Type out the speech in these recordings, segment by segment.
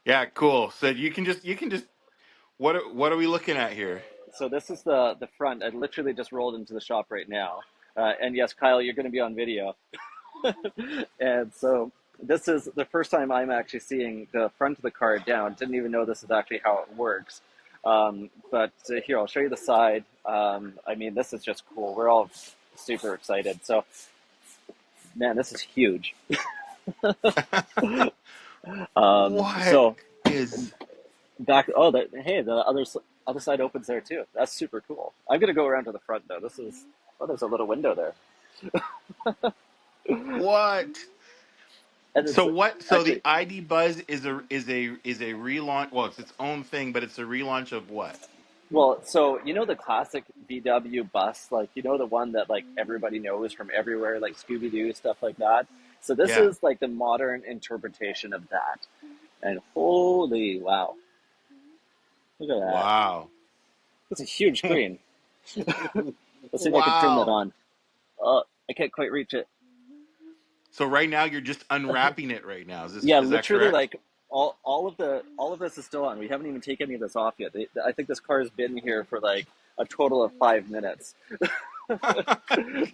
Yeah, cool. So you can just what are we looking at here? So this is the front. I literally just rolled into the shop right now. And yes, Kyle, you're going to be on video. And so this is the first time I'm actually seeing the front of the car down. Didn't even know this is actually how it works. But here, I'll show you the side. I mean, this is just cool. We're all super excited. So, man, this is huge. What So is back. Oh, hey, the other side opens there too. That's super cool. I'm gonna go around to the front though. This is oh, there's a little window there, what? and So it's what? So the actually ID Buzz is a relaunch. Well, it's its own thing, but it's a relaunch of what? well. So you know the classic VW bus, like you know the one that like everybody knows from everywhere, like Scooby Doo stuff like that. So this Yeah. is like the modern interpretation of that. And holy wow, look at that! Wow. It's a huge screen. Let's see if I can turn that Wow. on. I can't quite reach it. So right now you're just unwrapping it right now. Is this Yeah, is that literally, correct? like all of this is still on. We haven't even taken any of this off yet. I think this car has been here for like a total of 5 minutes.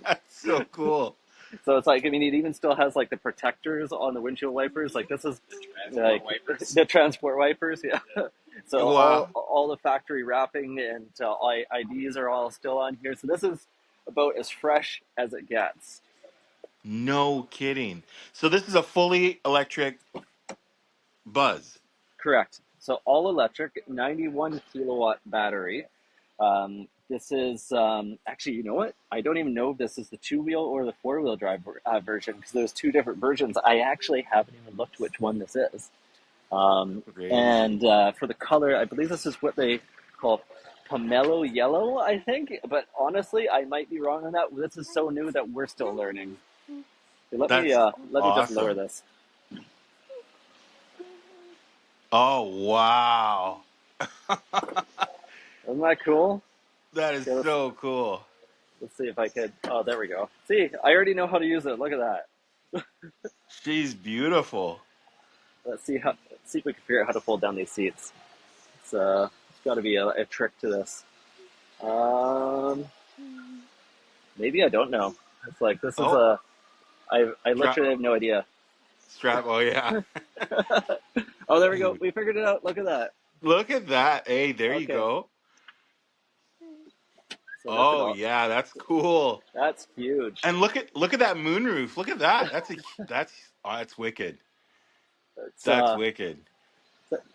That's so cool. So it's like, I mean, it even still has like the protectors on the windshield wipers. Like this is Transport like wipers. the transport wipers. Yeah. So Wow. all the factory wrapping and IDs are all still on here. So this is about as fresh as it gets. No kidding. So this is a fully electric Buzz. Correct. So all electric, 91 kilowatt battery. This is actually, you know what? I don't even know if this is the two-wheel or the four-wheel drive version because there's two different versions. I actually haven't even looked which one this is. And Crazy. for the color, I believe this is what they call pomelo yellow, I think. But honestly, I might be wrong on that. This is so new that we're still learning. Okay, That's let me just lower awesome. this. Oh wow. Isn't that cool? That is Okay, so cool. let's see if I could. Oh, there we go. See, I already know how to use it. Look at that. She's beautiful. Let's see if we can figure out how to fold down these seats. It's got to be a trick to this. Um, maybe I don't know. It's like this is Oh, a. I strap literally have no idea. strap. Oh yeah. Oh, there we go. Dude. We figured it out. Look at that. Look at that. Hey, there you Okay, go. so that's it Oh all. yeah, that's cool. That's huge. And look at that moonroof. Look at that. That's wicked. It's That's wicked.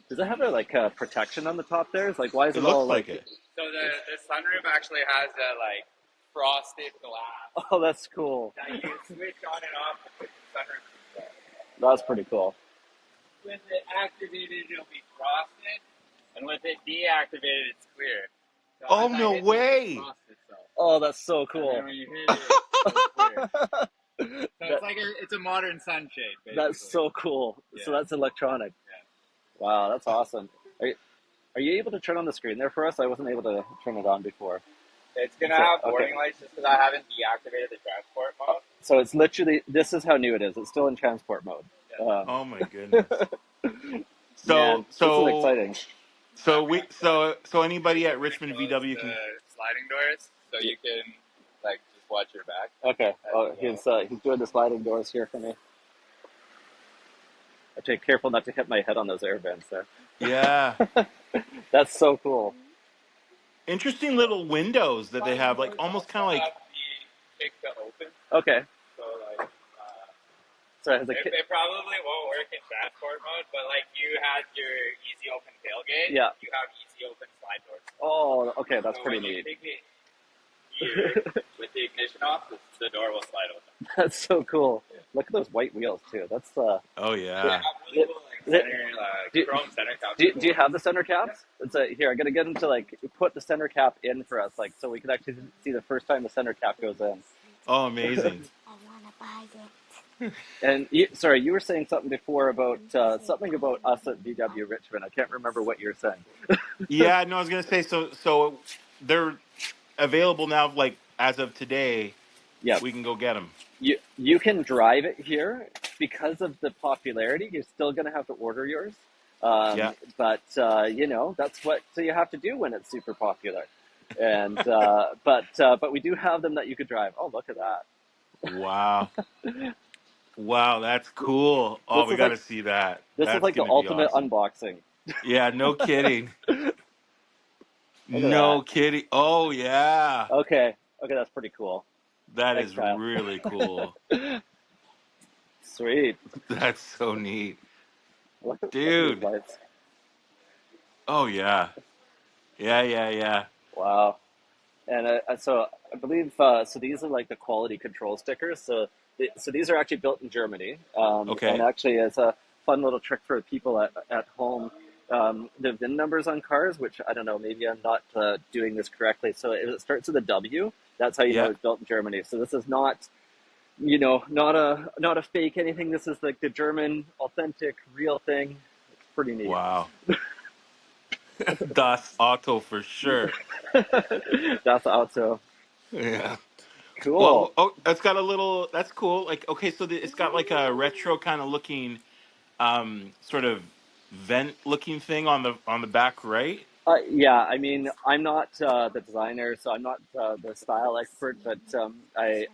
does it have a like protection on the top there? It's like why is It it all looks like like? it. So the sunroof actually has a like frosted glass Oh, that's cool. that you switch on and off to put the sunroof. That's pretty cool. With it activated, it'll be frosted, and with it deactivated, it's clear. So Oh as I no hit this, it way. frosts itself, Oh, that's so and then cool. when you hit it, it goes clear. So That, it's like it's a modern sunshade, that's basically. so cool. So Yeah, that's electronic. yeah. Wow, that's awesome. Are you able to turn on the screen there for us? I wasn't able to turn it on before. It's gonna So, have okay. warning lights just because I haven't deactivated the transport mode. So it's literally, this is how new it is. It's still in transport mode. Yeah. Oh my goodness. So Man, this is so exciting. so we so anybody at Gonna Richmond close VW the can. sliding doors so you can like just watch your back Okay. as Oh, you go. he's doing the sliding doors here for me. I take careful not to hit my head on those air vents there. Yeah. That's so cool. Interesting little windows that they Sliding have, like doors almost kind also of like. have to be kicked to open, Okay. so like So it has a it probably won't work in transport mode, but like you had your easy open tailgate, yeah. you have easy open slide doors. Oh, okay. That's So pretty when you neat. take it here with the ignition off, the door will slide open. That's so cool. Look at those white wheels too. That's Oh They yeah. have really cool like center, do, chrome center caps. do you have the center caps? It's here. I'm gonna get him to like put the center cap in for us, like so we can actually see the first time the center cap goes in. Oh, amazing. I wanna buy it. And sorry, you were saying something before about something about us at VW Richmond. I can't remember what you were saying. Yeah, no, I was gonna say so they're available now. Like as of today, Yeah, we can go get them. you can drive it here because of the popularity. You're still gonna have to order yours. Yeah. But you know, that's what you have to do when it's super popular. And but we do have them that you could drive. Oh, look at that! Wow. Wow, that's cool. Oh, This we is got like to see that. this is That's like the gonna be ultimate awesome. unboxing. Yeah, no kidding. Look at that. No kidding. Oh yeah. Okay, okay, that's pretty cool. That Thanks, is Kyle. really cool. Sweet. That's so neat. Look at these Dude. lights. Oh yeah. Yeah, yeah, yeah. Wow. And so I believe so. These are like the quality control stickers. So these are actually built in Germany. And Okay. actually, as a fun little trick for people at home, the VIN numbers on cars, which I don't know, maybe I'm not doing this correctly. So if it starts with a W, that's how you know Yeah. it's built in Germany. So this is not, not a fake anything. This is like the German authentic real thing. It's pretty neat. Wow. Das Auto for sure. That's also Yeah. cool. Well, oh, it's got a little. That's cool. Like, okay, so it's got like a retro kind of looking, sort of vent looking thing on the back, right? Yeah, I mean, I'm not the designer, so I'm not the style expert, but I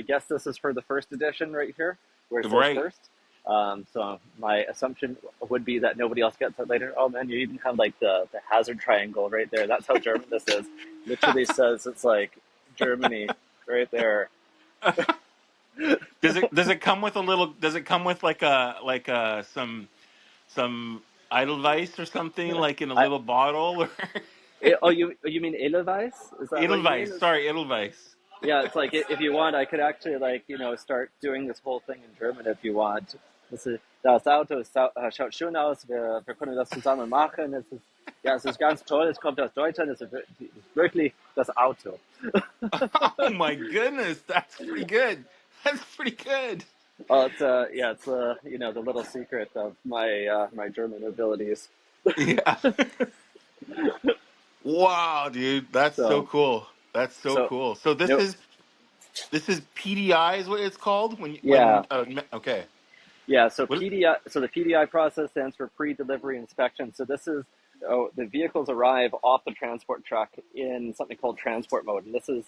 guess this is for the first edition right here, where it says Right. first. So my assumption would be that nobody else gets it later. Oh man, you even have like the hazard triangle right there. That's how German this is. Literally says it's like Germany right there. Does it come with a little? Does it come with like some Edelweiss or something like in a I little bottle or oh you mean Edelweiss? Is that what you Edelweiss? mean? Sorry, Edelweiss. Yeah, it's like if you want, I could actually like start doing this whole thing in German if you want. Das Auto schaut schön aus. Wir können das zusammen machen. Es ist ganz toll. Es kommt aus Deutschland. Es ist wirklich das Auto. Oh my goodness, that's pretty good. That's pretty good. Well, it's it's the little secret of my German abilities. Yeah. Wow, dude, that's so So cool. That's so so cool. So this no is this is PDI is what it's called yeah. okay. Yeah, so What? PDI, so the PDI process stands for pre-delivery inspection. So this is the vehicles arrive off the transport truck in something called transport mode, and this is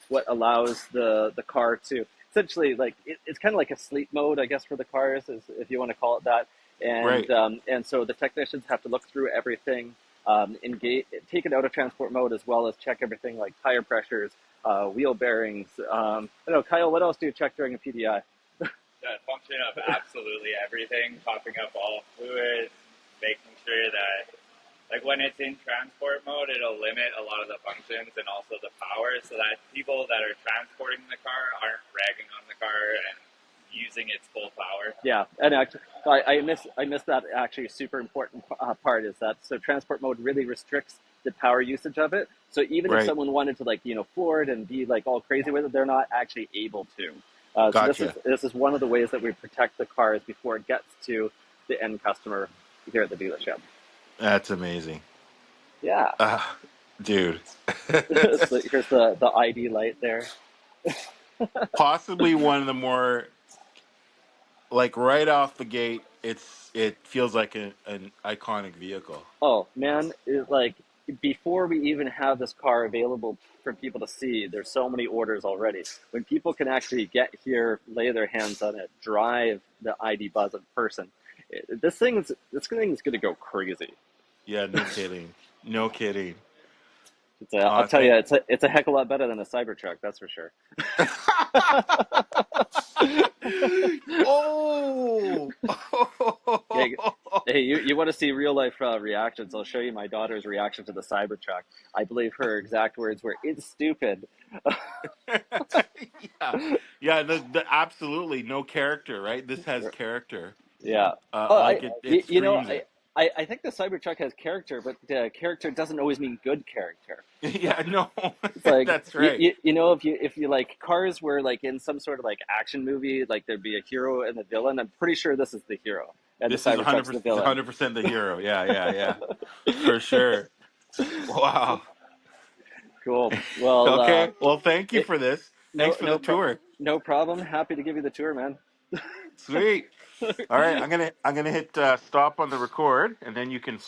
what allows the car to essentially like it's kind of like a sleep mode, I guess, for the cars, if you want to call it that. Right. And so the technicians have to look through everything, engage, take it out of transport mode as well as check everything like tire pressures, wheel bearings. I don't know, Kyle, what else do you check during a PDI? The function of absolutely everything, topping up all fluids, making sure that, like when it's in transport mode, it'll limit a lot of the functions and also the power so that people that are transporting the car aren't ragging on the car and using its full power. Yeah, and actually, I miss that actually super important part is that so transport mode really restricts the power usage of it. So even if Right. someone wanted to like floor it and be like all crazy with it, they're not actually able to. So Gotcha. this is one of the ways that we protect the cars before it gets to the end customer here at the dealership. That's amazing. Yeah. Dude. So here's the ID light there. Possibly one of the more like right off the gate, it feels like an iconic vehicle. Oh man, it's like before we even have this car available for people to see, there's so many orders already. When people can actually get here, lay their hands on it, drive the IDBuzz in person, this thing's going to go crazy. Yeah, no kidding. No kidding. I'll tell you, it's a heck of a lot better than a Cybertruck, that's for sure. Oh. Hey, hey, you want to see real life reactions? I'll show you my daughter's reaction to the Cybertruck. I believe her exact words were, "It's stupid." Yeah, yeah. The absolutely no character, right? This has character. Yeah. Oh, Like it screams it. I think the Cybertruck has character, but character doesn't always mean good character. Yeah, no, It's like that's right. if you like cars were like in some sort of like action movie, like there'd be a hero and a villain. I'm pretty sure this is the hero, and the This is Cybertruck's the 100%, villain. 100% the hero. Yeah, yeah, yeah, for sure. Wow. Cool. Well, Okay. Well, thank you it, for this. no Thanks for the tour. no problem. Happy to give you the tour, man. Sweet. All right, I'm gonna hit stop on the record, and then you can flip.